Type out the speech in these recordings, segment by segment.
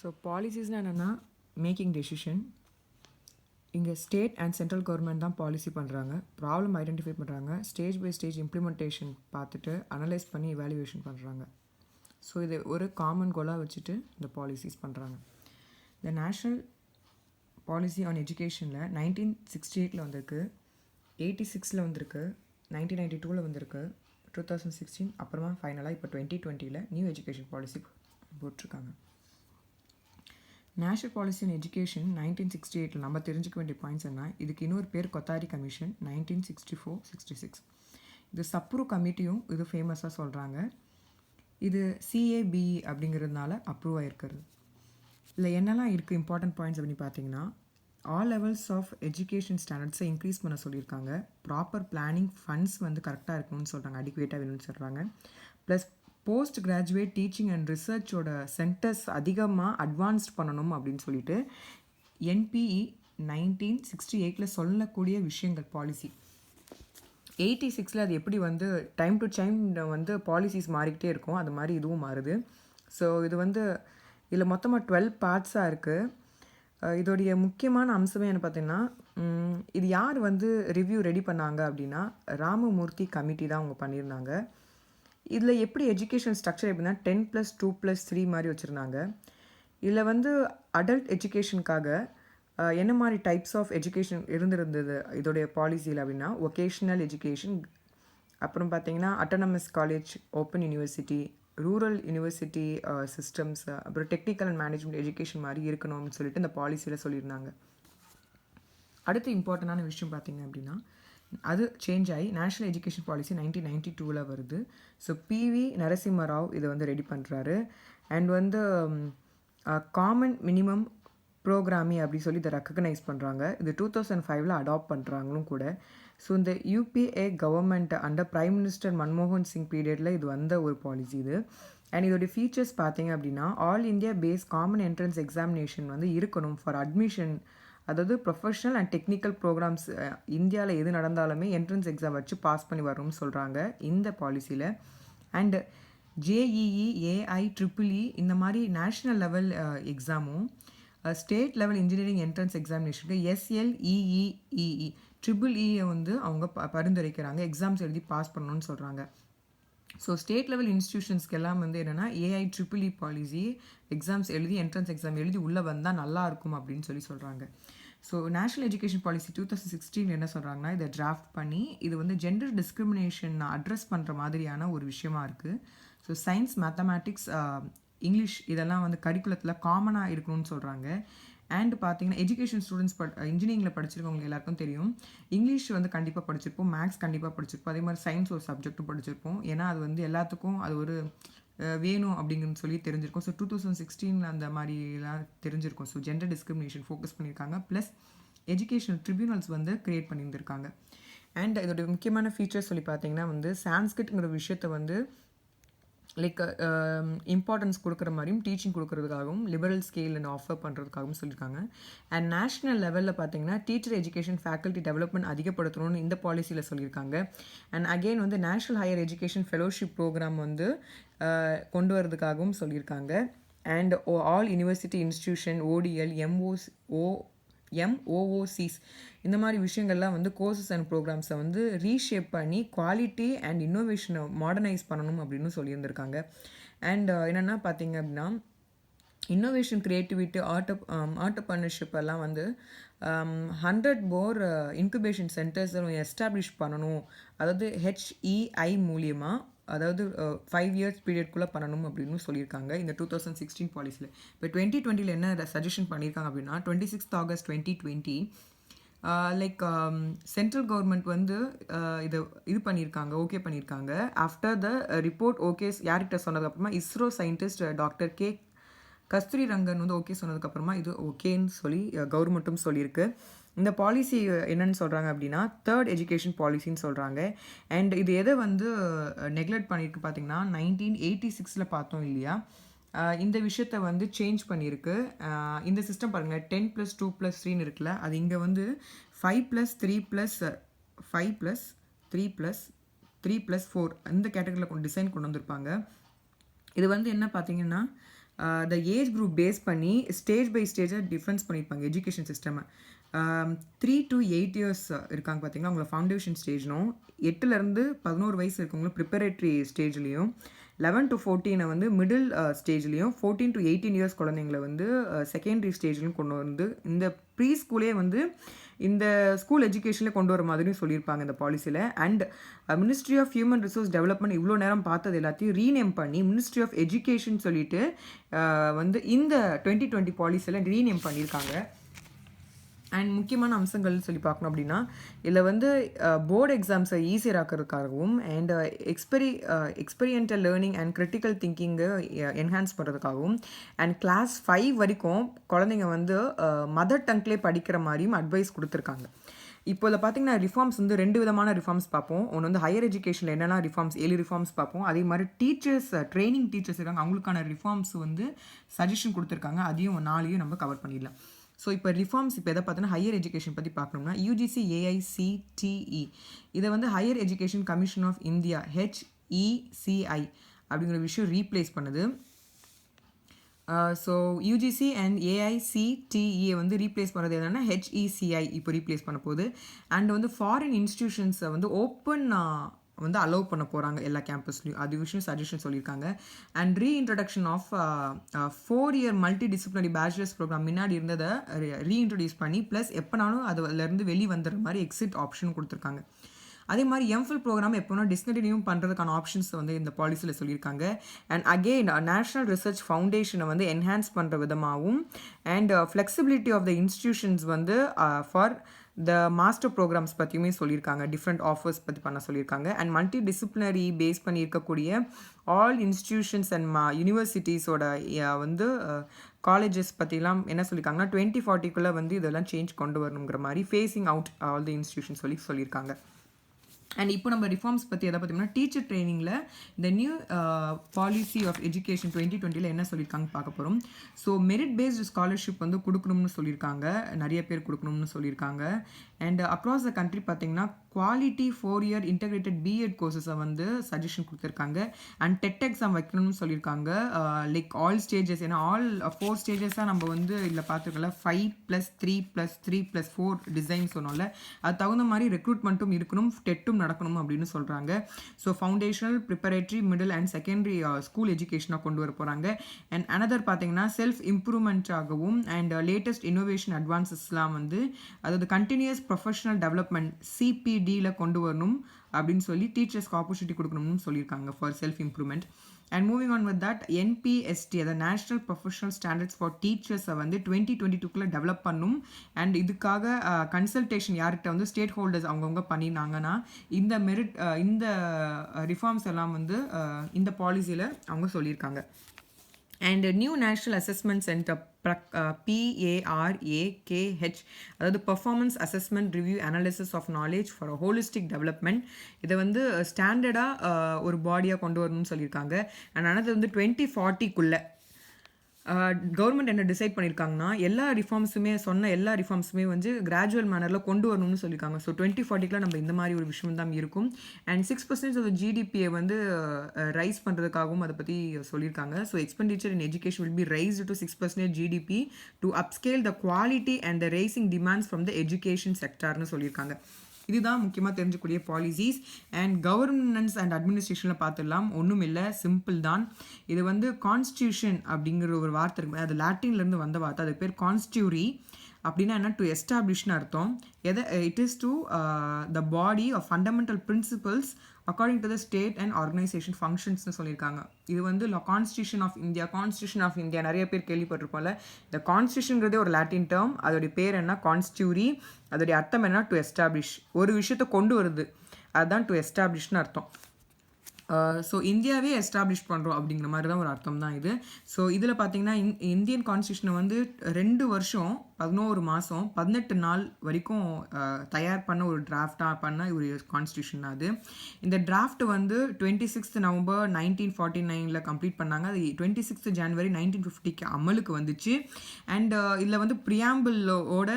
So பாலிசிஸ்னால் என்னென்னா making decision. இங்கே state and central government தான் பாலிசி பண்ணுறாங்க, ப்ராப்ளம் ஐடென்டிஃபை பண்ணுறாங்க, ஸ்டேஜ் பை ஸ்டேஜ் இம்ப்ளிமெண்டேஷன் பார்த்துட்டு அனலைஸ் பண்ணி இவாலுவேஷன் பண்ணுறாங்க. ஸோ இது ஒரு காமன் கோலாக வச்சுட்டு இந்த பாலிசிஸ் பண்ணுறாங்க. இந்த நேஷ்னல் பாலிசி ஆன் எஜுகேஷனில் 1968 வந்திருக்கு, 86 வந்திருக்கு, 1992 வந்திருக்கு, 2016, அப்புறமா ஃபைனலாக இப்போ 2020 நியூ எஜுகேஷன் பாலிசி போட்டிருக்காங்க. நேஷ்னல் பாலிசி ஆன் எஜுகேஷன் 1968 நம்ம தெரிஞ்சுக்க வேண்டிய பாயிண்ட்ஸ் என்ன, இதுக்கு இன்னொரு பேர் கொத்தாரி கமிஷன் 1964-66. இது சப்ரூ கமிட்டியும் இது ஃபேமஸாக சொல்கிறாங்க. இது CABE அப்படிங்கிறதுனால அப்ரூவ் ஆகிருக்கிறது. இதில் என்னெல்லாம் இருக்குது இம்பார்ட்டன்ட் பாயிண்ட்ஸ் அப்படின்னு பார்த்தீங்கன்னா, ஆல் லெவல்ஸ் ஆஃப் எஜுகேஷன் ஸ்டாண்டர்ட்ஸை இன்க்ரீஸ் பண்ண சொல்லியிருக்காங்க. ப்ராப்பர் பிளானிங் ஃபண்ட்ஸ் வந்து கரெக்டாக இருக்கணும்னு சொல்கிறாங்க, அடிக்குவேட்டாக வேணும்னு சொல்கிறாங்க. Plus post graduate teaching and ரிசர்ச்சோட சென்டர்ஸ் அதிகமாக அட்வான்ஸ்ட் பண்ணணும் அப்படின்னு சொல்லிட்டு NPE 1968 சொல்லக்கூடிய விஷயங்கள் பாலிசி. 86 அது எப்படி வந்து டைம் டு டைம் வந்து பாலிசிஸ் மாறிக்கிட்டே இருக்கும், அது மாதிரி இதுவும் மாறுது. ஸோ இது வந்து இதில் மொத்தமாக 12 பார்ட்ஸாக இருக்குது. இதோடைய முக்கியமான அம்சமே என்ன பார்த்தீங்கன்னா, இது யார் வந்து ரிவ்யூ ரெடி பண்ணாங்க அப்படின்னா ராமமூர்த்தி கமிட்டி தான் அவங்க பண்ணியிருந்தாங்க. இதில் எப்படி எஜுகேஷன் ஸ்ட்ரக்சர் எப்படின்னா 10+2+3 மாதிரி வச்சுருந்தாங்க. இதில் வந்து அடல்ட் எஜுகேஷனுக்காக என்ன மாதிரி டைப்ஸ் ஆஃப் எஜுகேஷன் இருந்திருந்தது இதோடைய பாலிசியில் அப்படின்னா, வொகேஷ்னல் எஜுகேஷன், அப்புறம் பார்த்தீங்கன்னா autonomous college, open university, rural university systems, அப்புறம் டெக்னிக்கல் அண்ட் மேனேஜ்மெண்ட் எஜுகேஷன் மாதிரி இருக்கணும்னு சொல்லிட்டு இந்த பாலிசியில் சொல்லியிருந்தாங்க. அடுத்து இம்பார்ட்டண்டான விஷயம் பார்த்தீங்க அப்படின்னா, அது சேஞ்ச் ஆகி நேஷ்னல் எஜுகேஷன் பாலிசி 1992 வருது. ஸோ PV நரசிம்ம ராவ் இதை வந்து ரெடி பண்ணுறாரு. அண்ட் வந்து காமன் மினிமம் ப்ரோக்ராமி அப்படி சொல்லி இதை ரெக்கக்னைஸ் பண்ணுறாங்க. இது 2005 அடாப்ட் பண்ணுறாங்களும் கூட. ஸோ இந்த UPA government under prime minister மன்மோகன் சிங் பீரியடில் இது வந்த ஒரு பாலிசி இது. அண்ட் இதோடைய ஃபீச்சர்ஸ் பார்த்தீங்க அப்படின்னா, all India base common entrance examination வந்து இருக்கணும் ஃபார் அட்மிஷன். அதாவது ப்ரொஃபஷனல் அண்ட் டெக்னிக்கல் ப்ரோக்ராம்ஸ் இந்தியாவில் எது நடந்தாலுமே என்ட்ரன்ஸ் எக்ஸாம் வச்சு பாஸ் பண்ணி வரணும்னு சொல்கிறாங்க இந்த பாலிசியில். அண்டு JEE, AIEEE இந்த மாதிரி நேஷ்னல் லெவல் எக்ஸாமும், ஸ்டேட் லெவல் இன்ஜினியரிங் என்ட்ரன்ஸ் எக்ஸாமினேஷனுக்கு SLEEE EEE வந்து அவங்க பரிந்துரைக்கிறாங்க, எக்ஸாம்ஸ் எழுதி பாஸ் பண்ணணும்னு சொல்கிறாங்க. ஸோ ஸ்டேட் லெவல் இன்ஸ்டிடியூஷன்ஸ்க்கு எல்லாம் வந்து என்னென்னா AIEEE பாலிசி எக்ஸாம்ஸ் எழுதி என்ட்ரன்ஸ் எக்ஸாம் எழுதி உள்ளே வந்தால் நல்லாயிருக்கும் அப்படின்னு சொல்கிறாங்க. ஸோ நேஷ்னல் எஜுகேஷன் பாலிசி 2016 என்ன சொல்கிறாங்கன்னா, இதை டிராஃப்ட் பண்ணி இது வந்து ஜெண்டர் டிஸ்கிரிமினேஷன் அட்ரஸ் பண்ணுற மாதிரியான ஒரு விஷயமா இருக்குது. ஸோ சயின்ஸ், மேத்தமேட்டிக்ஸ், இங்கிலீஷ் இதெல்லாம் வந்து கரிக்குலத்தில் காமனாக இருக்கணும்னு சொல்கிறாங்க. அண்ட் பார்த்தீங்கன்னா எஜுகேஷன் ஸ்டூடெண்ட்ஸ் இன்ஜினியரிங்கில் படிச்சிருக்கவங்க எல்லாருக்கும் தெரியும், இங்கிலீஷ் வந்து கண்டிப்பாக படிச்சிருப்போம், மேக்ஸ் கண்டிப்பாக படிச்சிருப்போம், அதே மாதிரி சயின்ஸ் ஒரு சப்ஜெக்ட்டும் படிச்சிருப்போம். ஏன்னா அது வந்து எல்லாத்துக்கும் அது ஒரு வேணும் அப்படிங்கன்னு சொல்லி தெரிஞ்சிருக்கும். ஸோ 2016 அந்த மாதிரிலாம் தெரிஞ்சிருக்கும். ஸோ ஜெண்டர் டிஸ்கிரிமினேஷன் ஃபோக்கஸ் பண்ணியிருக்காங்க. ப்ளஸ் எஜுகேஷனல் ட்ரிபியூனல்ஸ் வந்து க்ரியேட் பண்ணியிருந்திருக்காங்க. அண்ட் இதோடைய முக்கியமான ஃபீச்சர்ஸ் சொல்லி பார்த்தீங்கன்னா வந்து சான்ஸ்கிரிட்ங்கிற விஷயத்தை வந்து லைக் இம்பார்ட்டன்ஸ் கொடுக்குற மாதிரியும் டீச்சிங் கொடுக்குறதுக்காகவும் லிபரல் ஸ்கேல் அண்ட் ஆஃபர் பண்ணுறதுக்காகவும் சொல்லியிருக்காங்க. அண்ட் நேஷ்னல் லெவலில் பார்த்தீங்கன்னா டீச்சர் எஜுகேஷன் ஃபேக்கல்ட்டி டெவலப்மெண்ட் அதிகப்படுத்தணும்னு இந்த பாலிசியில் சொல்லியிருக்காங்க. அண்ட் அகெயின் வந்து national higher education fellowship programme வந்து கொண்டு வரதுக்காகவும் சொல்லியிருக்காங்க. And all university institution ODL MOOCs இந்த மாதிரி விஷயங்கள்லாம் வந்து கோர்சஸ் அண்ட் ப்ரோக்ராம்ஸை வந்து ரீஷேப் பண்ணி குவாலிட்டி அண்ட் இன்னோவேஷனை மாடர்னைஸ் பண்ணணும் அப்படின்னு சொல்லியிருந்திருக்காங்க. அண்ட் என்னென்னா பார்த்தீங்க அப்படின்னா, இன்னோவேஷன், க்ரியேட்டிவிட்டி, ஆண்டர்ப்ரனர்ஷிப் எல்லாம் வந்து 100 more இன்குபேஷன் சென்டர்ஸை எஸ்டாப்ளிஷ் பண்ணணும். அதாவது HEI மூலியமாக, அதாவது 5 years பீரியட்குள்ளே பண்ணணும் அப்படின்னு சொல்லியிருக்காங்க இந்த 2016 பாலிசியில். இப்போ 2020 என்ன சஜஷன் பண்ணியிருக்காங்க அப்படின்னா, 26 August 2020 லைக் சென்ட்ரல் கவர்மெண்ட் வந்து இது பண்ணியிருக்காங்க, ஓகே பண்ணியிருக்காங்க. ஆஃப்டர் த ரிப்போர்ட் ஓகே யார்கிட்ட சொன்னதுக்கப்புறமா இஸ்ரோ சயின்டிஸ்ட் டாக்டர் K. கஸ்தூரி ரங்கன் வந்து ஓகே சொன்னதுக்கப்புறமா இது ஓகேன்னு சொல்லி கவர்மெண்ட்டும் சொல்லியிருக்கு. இந்த பாலிசி என்னன்னு சொல்கிறாங்க அப்படின்னா தேர்ட் எஜுகேஷன் பாலிசின்னு சொல்கிறாங்க. அண்ட் இது எதை வந்து நெக்லெக்ட் பண்ணியிருக்கு பார்த்தீங்கன்னா, 1986 பார்த்தோம் இல்லையா, இந்த விஷயத்தை வந்து சேஞ்ச் பண்ணியிருக்கு. இந்த சிஸ்டம் பாருங்கள், 10+2+3 இருக்குல்ல, அது இங்கே வந்து 5+3+5+3+3+4 இந்த கேட்டகரியில் டிசைன் கொண்டு வந்திருப்பாங்க. இது வந்து என்ன பார்த்தீங்கன்னா த ஏஜ் குரூப் பேஸ் பண்ணி ஸ்டேஜ் பை ஸ்டேஜாக டிஃப்ரென்ஸ் பண்ணியிருப்பாங்க எஜுகேஷன் சிஸ்டமை. 3 to 8 இயர்ஸ் இருக்காங்க பார்த்தீங்கன்னா அவங்கள ஃபவுண்டேஷன் ஸ்டேஜ்னும், 8லேருந்து 11 வயசு இருக்கவங்களும் ப்ரிப்பரேட்ரி ஸ்டேஜ்லேயும், 11 to 14 வந்து மிடில் ஸ்டேஜ்லேயும், 14 to 18 இயர்ஸ் குழந்தைங்களை வந்து செகண்டரி ஸ்டேஜ்லையும் கொண்டு வந்து இந்த ப்ரீ ஸ்கூலே வந்து இந்த ஸ்கூல் எஜுகேஷனில் கொண்டு வர மாதிரியும் சொல்லியிருப்பாங்க இந்த பாலிசியில். And ministry of human resource development இவ்வளோ நேரம் பார்த்தது எல்லாத்தையும் ரீநேம் பண்ணி மினிஸ்ட்ரி ஆஃப் எஜுகேஷன் சொல்லிட்டு வந்து இந்த 2020 பாலிசியில் ரீநேம் பண்ணியிருக்காங்க. அண்ட் முக்கியமான அம்சங்கள்னு சொல்லி பார்க்கணும் அப்படின்னா இதில் வந்து போர்டு எக்ஸாம்ஸை ஈஸியர் ஆக்கிறதுக்காகவும் and experiential learning and critical திங்கிங்கை என்ஹான்ஸ் பண்ணுறதுக்காகவும் அண்ட் கிளாஸ் 5 வரைக்கும் குழந்தைங்க வந்து மதர் டங்க்லேயே படிக்கிற மாதிரியும் அட்வைஸ் கொடுத்துருக்காங்க. இப்போ இதில் பார்த்தீங்கன்னா ரிஃபார்ம்ஸ் வந்து 2 விதமான ரிஃபார்ம்ஸ் பார்ப்போம். ஒன்று வந்து ஹையர் எஜுகேஷனில் என்னென்ன ரிஃபார்ம்ஸ் 7 ரிஃபார்ம்ஸ் பார்ப்போம். அதே மாதிரி டீச்சர்ஸ் ட்ரைனிங் டீச்சர்ஸ் இருக்காங்க, அவங்களுக்கான ரிஃபார்ம்ஸ் வந்து சஜஷன் கொடுத்துருக்காங்க. அதையும் 4 நம்ம கவர் பண்ணிடலாம். ஸோ இப்போ ரிஃபார்ம்ஸ் இப்போ எதை பார்த்தோன்னா ஹையர் எஜுகேஷன் பற்றி பார்க்கணும்னா யூஜிசி ஏஐசிடிஇ இதை வந்து higher education commission of India HECI அப்படிங்கிற விஷயம் ரீப்ளேஸ் பண்ணுது. ஸோ யூஜிசி அண்ட் ஏஐசிடிஇயை வந்து ரீப்ளேஸ் பண்ணுறது என்னென்னா HECI இப்போ ரீப்ளேஸ் பண்ண போகுது. அண்ட் வந்து ஃபாரின் இன்ஸ்டிடியூஷன்ஸை வந்து ஓப்பன் வந்து அலோவ் பண்ண போகிறாங்க எல்லா கேம்பஸ்லையும், அது விஷயம் சஜஷன் சொல்லியிருக்காங்க. And reintroduction of 4 year multi disciplinary bachelors programme முன்னாடி இருந்ததை ரீஇன்ட்ரடியூஸ் பண்ணி ப்ளஸ் எப்போனாலும் அதுலேருந்து வெளியே வந்துடுற மாதிரி எக்ஸிட் ஆப்ஷன் கொடுத்துருக்காங்க. அதே மாதிரி எம்ஃபில் ப்ரோக்ராம் எப்போனா டிஸ்கண்டினியூ பண்ணுறதுக்கான ஆப்ஷன்ஸ் வந்து இந்த பாலிசியில் சொல்லியிருக்காங்க. அண்ட் அகெயின் நேஷ்னல் ரிசர்ச் ஃபவுண்டேஷனை வந்து என்ஹான்ஸ் பண்ணுற விதமாகவும் and flexibility of the institutions வந்து ஃபார் த மாஸ்டர் ப்ரோக்ராம்ஸ் பற்றியுமே சொல்லியிருக்காங்க, டிஃப்ரெண்ட் ஆஃபர்ஸ் பற்றி பண்ண சொல்லியிருக்காங்க. அண்ட் மல்டி டிசிப்ளினரி பேஸ் பண்ணி இருக்கக்கூடிய ஆல் இன்ஸ்டிடியூஷன்ஸ் அண்ட் யூனிவர்சிட்டிஸோட வந்து காலேஜஸ் பற்றிலாம் என்ன சொல்லியிருக்காங்கன்னா 2040 வந்து இதெல்லாம் சேஞ்ச் கொண்டு வரணுங்கிற மாதிரி facing out all the institution சொல்லியிருக்காங்க. அண்ட் இப்போ நம்ம ரிஃபார்ம்ஸ் பற்றி எதை பார்த்தோம்னா டீச்சர் ட்ரைனிங்கில் இந்த நியூ பாலிசி ஆஃப் எஜுகேஷன் 2020 என்ன சொல்லியிருக்காங்க பார்க்க போகிறோம். ஸோ மெரிட் பேஸ்டு ஸ்காலர்ஷிப் வந்து கொடுக்கணும்னு சொல்லியிருக்காங்க, நிறைய பேர் கொடுக்கணும்னு சொல்லியிருக்காங்க. அண்ட் அக்ராஸ் த கண்ட்ரி பார்த்தீங்கன்னா குவாலிட்டி 4 இயர் இன்டெகிரேட்டட் பிஎட் கோர்சஸை வந்து சஜஷன் கொடுத்துருக்காங்க. அண்ட் டெட் எக்ஸாம் வைக்கணும்னு சொல்லியிருக்காங்க, லைக் ஆல் ஸ்டேஜஸ். ஏன்னா ஆல் 4 ஸ்டேஜஸாக நம்ம வந்து இதில் பார்த்துருக்கல 5+3+3+4 டிசைன் சொன்னோம்ல, அது தகுந்த மாதிரி ரெக்ரூட்மெண்ட்டும் இருக்கணும், டெட்டும் நடக்கணும் அப்படின்னு சொல்கிறாங்க. So foundational preparatory middle and secondary school எஜுகேஷனாக கொண்டு வர போகிறாங்க. அண்ட் அனதர் பார்த்தீங்கன்னா செல்ஃப் இம்ப்ரூவ்மெண்ட்டாகவும் அண்ட் லேட்டஸ்ட் இன்னோவேஷன் அட்வான்சஸ்லாம் வந்து அதாவது கண்டினியூஸ் ப்ரொஃபஷனல் டெவலப்மெண்ட் CPDயில் கொண்டு வரணும் அப்படின்னு சொல்லி டீச்சர்ஸ்க்கு ஆப்பர்ச்சுனிட்டி கொடுக்கணும்னு சொல்லியிருக்காங்க for self improvement. And moving on with that NPST அதாவது நேஷ்னல் ப்ரொஃபஷனல் ஸ்டாண்டர்ட்ஸ் ஃபார் டீச்சர்ஸை வந்து 2022 டெவலப் பண்ணும். அண்ட் இதுக்காக கன்சல்டேஷன் யார்கிட்ட வந்து ஸ்டேட் ஹோல்டர்ஸ் அவங்கவுங்க பண்ணினாங்கன்னா இந்த இந்த ரிஃபார்ம்ஸ் எல்லாம் வந்து இந்த பாலிசியில் அவங்க சொல்லியிருக்காங்க. And new national assessment centre PARAKH அதாவது performance assessment review analysis of knowledge for holistic development இதை வந்து ஸ்டாண்டர்டாக ஒரு பாடியாக கொண்டு வரணும்னு சொல்லியிருக்காங்க. அண்ட் ஆனது வந்து 2040 கவர்மெண்ட் என்ன டிசைட் பண்ணியிருக்காங்கன்னா எல்லா ரிஃபார்ம்ஸுமே வந்து கிராஜுவல் மேனரில் கொண்டு வரணும்னு சொல்லியிருக்காங்க. ஸோ 2040 நம்ம இந்த மாதிரி ஒரு விஷயம் தான் இருக்கும். அண்ட் 6% ஆஃப் GDPயை வந்து ரைஸ் பண்ணுறதுக்காகவும் அதை பற்றி சொல்லியிருக்காங்க. So expenditure in education will be raised to 6% GDP to upscale the quality and the rising demands from the education செக்டார்னு சொல்லியிருக்காங்க. இதுதான் முக்கியமாக தெரிஞ்சக்கூடிய பாலிசிஸ். அண்ட் கவர்னன்ஸ் அண்ட் அட்மினிஸ்ட்ரேஷனில் பார்த்துடலாம், ஒன்றும் இல்லை, சிம்பிள் தான். இது வந்து கான்ஸ்டியூஷன் அப்படிங்கிற ஒரு வார்த்தை இருக்கு, அது லாட்டின்லேருந்து வந்த வார்த்தை, அது பேர் கான்ஸ்டியூரி. அப்படின்னா என்ன, டு எஸ்டாப்ளிஷ்னு அர்த்தம். It is to the body of fundamental principles according to the state and organisation ஃபங்க்ஷன்ஸ்னு சொல்லியிருக்காங்க. இது வந்து கான்ஸ்டியூஷன் ஆஃப் இந்தியா நிறைய பேர் கேள்விப்பட்டிருப்போம்ல. இந்த கான்ஸ்டியூஷன்ங்கிறதே ஒரு லாட்டின் டேர்ம், அதோடைய பேர் என்ன கான்ஸ்டியூரி, அதோடைய அர்த்தம் என்ன டு எஸ்டாப்ளிஷ், ஒரு விஷயத்தை கொண்டு வருது, அதுதான் டு எஸ்டாப்ளிஷ்னு அர்த்தம். ஸோ இந்தியாவே எஸ்டாப்ளிஷ் பண்ணுறோம் அப்படிங்கிற மாதிரி தான் ஒரு அர்த்தம் தான் இது. ஸோ இதில் பார்த்தீங்கன்னா இந்தியன் கான்ஸ்டியூஷனை வந்து 2 வருஷம் 11 மாதம் 18 நாள் வரைக்கும் தயார் பண்ண ஒரு டிராஃப்டாக பண்ண ஒரு கான்ஸ்டியூஷன் அது. இந்த டிராஃப்ட் வந்து 26th நவம்பர் 1949 கம்ப்ளீட் பண்ணாங்க. அது 26th ஜனவரி 1950 அமலுக்கு வந்துச்சு. அண்ட் இதில் வந்து ப்ரியாம்பிளோட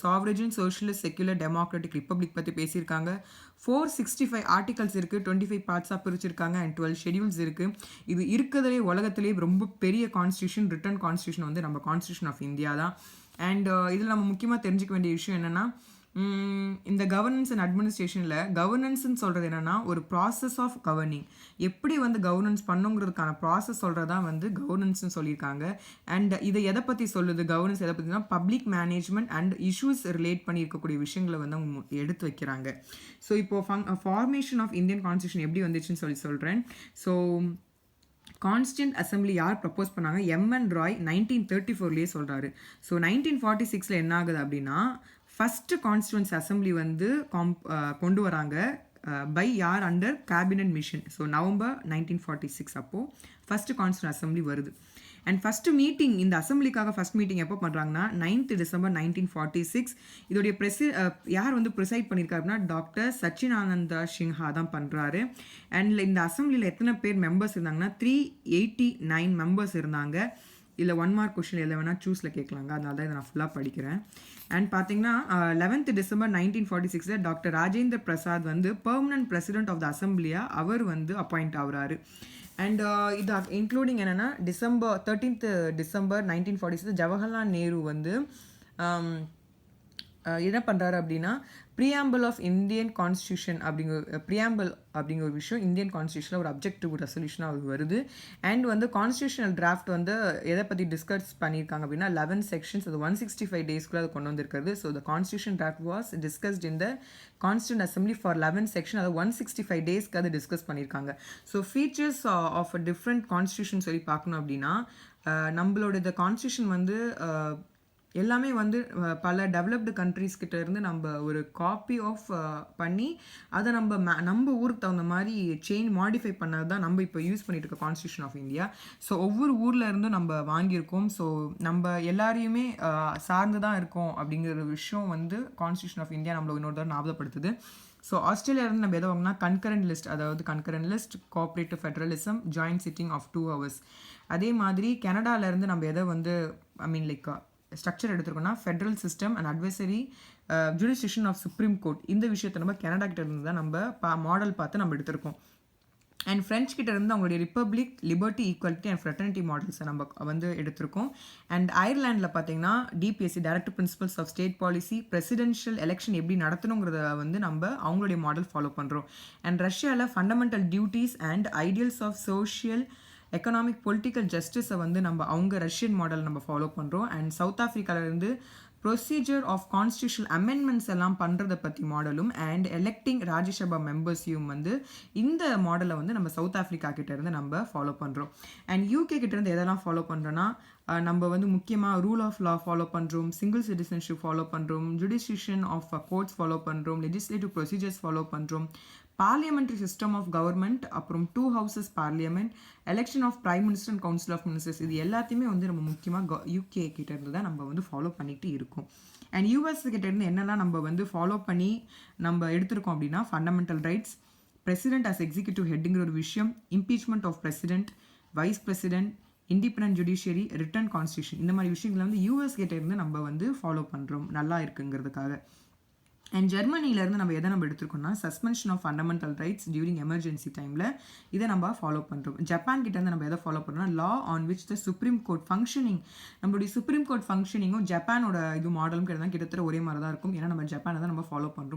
சாவரேஜன் சோஷியலிஸ்ட் செக்யுலர் டெமோக்ராட்டிக் ரிப்பப்ளிக் பற்றி பேசியிருக்காங்க. 465 ஆர்டிகல்ஸ் இருக்குது, 25 பார்ட்ஸாக பிரிச்சிருக்காங்க அண்ட் 12 ஷெடியூல்ஸ் இருக்குது. இது இருக்கிறதுலே உலகத்திலே ரொம்ப பெரிய கான்ஸ்டியூஷன், ரிட்டன் கான்ஸ்டியூஷன் வந்து நம்ம கான்ஸ்டியூஷன் ஆஃப் இந்தியா தான். அண்ட் இதில் நம்ம முக்கியமாக தெரிஞ்சுக்க வேண்டிய விஷயம் என்னென்னா, இந்த கவர்னன்ஸ் அண்ட் அட்மினிஸ்ட்ரேஷனில் கவர்னன்ஸ்ன்னு சொல்கிறது என்னென்னா ஒரு ப்ராசஸ் ஆஃப் கவர்னிங், எப்படி வந்து கவர்னன்ஸ் பண்ணுங்கிறதுக்கான ப்ராசஸ் சொல்கிறது தான் வந்து கவர்னன்ஸ்னு சொல்லியிருக்காங்க. அண்ட் இதை எதை பற்றி சொல்லுது, கவர்னன்ஸ் எதை பற்றினா public management and issues relate பண்ணியிருக்கக்கூடிய விஷயங்களை வந்து அவங்க எடுத்து வைக்கிறாங்க. ஸோ இப்போது ஃபார்மேஷன் ஆஃப் இந்தியன் கான்ஸ்டியூஷன் எப்படி வந்துச்சுன்னு சொல்கிறேன். ஸோ கான்ஸ்டியூண்ட் அசம்பிளி யார் ப்ரப்போஸ் பண்ணாங்க, MN ராய் 1934 சொல்கிறாரு. ஸோ 1946 என்ன ஆகுது அப்படின்னா ஃபஸ்ட்டு கான்ஸ்டியூன்ஸ் அசம்பிளி வந்து கொண்டு வராங்க பை யார் under cabinet mission. So November 1946 அப்போது ஃபஸ்ட்டு கான்ஸ்டியூன்ட் அசம்பிளி வருது. அண்ட் ஃபஸ்ட்டு மீட்டிங், இந்த அசம்பிளிக்காக ஃபஸ்ட் மீட்டிங் எப்போ பண்ணுறாங்கன்னா 9th December 1946. இதோடைய யார் வந்து ப்ரிசைட் பண்ணியிருக்காரு அப்படின்னா டாக்டர் சச்சினானந்தா சின்ஹா தான் பண்ணுறாரு. அண்ட் இந்த அசம்பிளியில் எத்தனை பேர் மெம்பர்ஸ் இருந்தாங்கன்னா 389 மெம்பர்ஸ் இருந்தாங்க. இதில் 1 மார்க் கொஸ்டின் எதை வேணால் சூஸில் கேட்கலாங்க, அதனால தான் இதை நான் ஃபுல்லாக படிக்கிறேன். அண்ட் பார்த்தீங்கன்னா 11th December 1946 doctor Rajendra Prasad வந்து பெர்மனன்ட் பிரசிடென்ட் ஆஃப் த அசம்பிளியாக அவர் வந்து அப்பாயிண்ட் ஆகுறாரு. அண்ட் இது இன்க்ளூடிங் என்னென்னா 13th December 1946 ஜவஹர்லால் நேரு வந்து என்ன பண்ணுறாரு அப்படின்னா ப்ரியாம்பிள் ஆஃப் இந்தியன் கான்ஸ்டியூஷன் அப்படிங்கிற ஒரு விஷயம் இந்தியன் கான்ஸ்டியூஷனில் ஒரு அப்ஜெக்டிவ் ரெசல்யூஷனாக அவர் வருது. அண்ட் வந்து கான்ஸ்டியூஷனல் டிராஃப்ட் வந்து எதை பற்றி டிஸ்கஸ் பண்ணியிருக்காங்க அப்படின்னா 11 செக்ஷன்ஸ், அது 165 டேஸ்க்குள்ள அது கொண்டு வந்திருக்கிறது. So the constitution draft was discussed in the constituent assembly for 11 section, அது 165 டேஸ்க்கு அது டிஸ்கஸ் பண்ணியிருக்காங்க. So features of a different constitution சொல்லி பார்க்கணும் அப்படின்னா நம்மளோட இந்த கான்ஸ்டியூஷன் வந்து எல்லாமே வந்து பல டெவலப்டு கண்ட்ரீஸ் கிட்ட இருந்து நம்ம ஒரு காப்பி ஆஃப் பண்ணி அதை நம்ம ஊருக்கு தகுந்த மாதிரி மாடிஃபை பண்ணது தான் நம்ம இப்போ யூஸ் பண்ணிட்டு இருக்க கான்ஸ்டியூஷன் ஆஃப் இந்தியா. ஸோ ஒவ்வொரு ஊரில் இருந்தும் நம்ம வாங்கியிருக்கோம். ஸோ நம்ம எல்லாரையுமே சார்ந்து தான் இருக்கோம் அப்படிங்கிற விஷயம் வந்து கான்ஸ்டியூஷன் ஆஃப் இந்தியா நம்மளை இன்னொரு தடவை ஞாபகப்படுத்துது. ஸோ ஆஸ்திரேலியாவிலேருந்து நம்ம எதை வாங்கினா கன்கரண்ட் லிஸ்ட், அதாவது concurrent list, cooperative federalism, joint sitting of 2 hours. அதே மாதிரி கனடாவிலேருந்து நம்ம எதை வந்து ஸ்ட்ரக்சர் எடுத்துருக்கோம்னா federal system and advisory jurisdiction of supreme court. இந்த விஷயத்தை நம்ம கனடா கிட்ட இருந்து தான் நம்ம மாடல் பார்த்து நம்ம எடுத்திருக்கோம். அண்ட் ஃப்ரெஞ்ச் கிட்ட இருந்து அவங்களுடைய republic, liberty, equality and fraternity மாடல்ஸை நம்ம வந்து எடுத்திருக்கோம். அண்ட் அயர்லாண்டில் பார்த்தீங்கன்னா DPSC direct principles of state policy, presidential election எப்படி நடத்தணுங்கிறத வந்து நம்ம அவங்களுடைய மாடல் ஃபாலோ பண்ணுறோம். அண்ட் ரஷ்யாவில் fundamental duties and ideals of social economic political ஜஸ்டிஸை வந்து நம்ம அவங்க ரஷ்யன் மாடல் நம்ம ஃபாலோ பண்ணுறோம். அண்ட் சவுத் ஆஃப்ரிக்காவிலேருந்து ப்ரொசீஜர் ஆஃப் கான்ஸ்டியூஷனல் அமெண்ட்மெண்ட்ஸ் எல்லாம் பண்ணுறதை பற்றி மாடலும் அண்ட் எலெக்டிங் ராஜ்யசபா மெம்பர்ஸையும் வந்து இந்த மாடலை வந்து நம்ம சவுத் ஆஃப்ரிக்கா கிட்டேருந்து நம்ம ஃபாலோ பண்ணுறோம். அண்ட் UK கிட்டேருந்து எதெல்லாம் ஃபாலோ பண்ணுறோன்னா நம்ம வந்து முக்கியமாக ரூல் ஆஃப் லா ஃபாலோ பண்ணுறோம், சிங்கிள் சிட்டிசன்ஷிப் ஃபாலோ பண்ணுறோம், ஜுடிஷியேஷன் ஆஃப் கோர்ட்ஸ் ஃபாலோ பண்ணுறோம், லெஜிஸ்லேட்டிவ் ப்ரொசீஜர்ஸ் ஃபாலோ பண்ணுறோம், பார்லிமெண்ட்ரி சிஸ்டம் ஆஃப் கவர்மெண்ட், அப்புறம் 2 houses parliament, election of prime minister and council of ministers. இது எல்லாத்தையுமே வந்து நம்ம முக்கியமாக UK கிட்ட இருந்து தான் நம்ம வந்து ஃபாலோ பண்ணிட்டு இருக்கோம். அண்ட் US கிட்ட இருந்து என்னெல்லாம் நம்ம வந்து ஃபாலோ பண்ணி நம்ம எடுத்திருக்கோம் அப்படின்னா fundamental rights, president as executive ஹெட்டுங்கிற ஒரு விஷயம், impeachment of president, vice president, independent judiciary, written constitution, இந்த மாதிரி விஷயங்களை வந்து US கிட்ட இருந்து நம்ம வந்து ஃபாலோ பண்ணுறோம் நல்லா இருக்குங்கிறதுக்காக. அண்ட் ஜெர்மனியிலேருந்து நம்ம எதை நம்ம எடுத்துருக்கோம்னா suspension of fundamental rights during emergency டைமில் இதை நம்ம ஃபாலோ பண்ணுறோம். ஜப்பான் கிட்டேருந்து நம்ம எதை ஃபாலோ பண்ணுறோம்னா லா on which the supreme court functioning. நம்மளுடைய சுப்ரீம் கோர்ட் ஃபங்க்ஷனிங்கும் ஜப்பானோட இது மாடலும் கிட்டத்தட்ட ஒரே மாதிரி தான் இருக்கும். ஏன்னா நம்ம ஜப்பானை தான் நம்ம ஃபாலோ பண்ணுறோம்.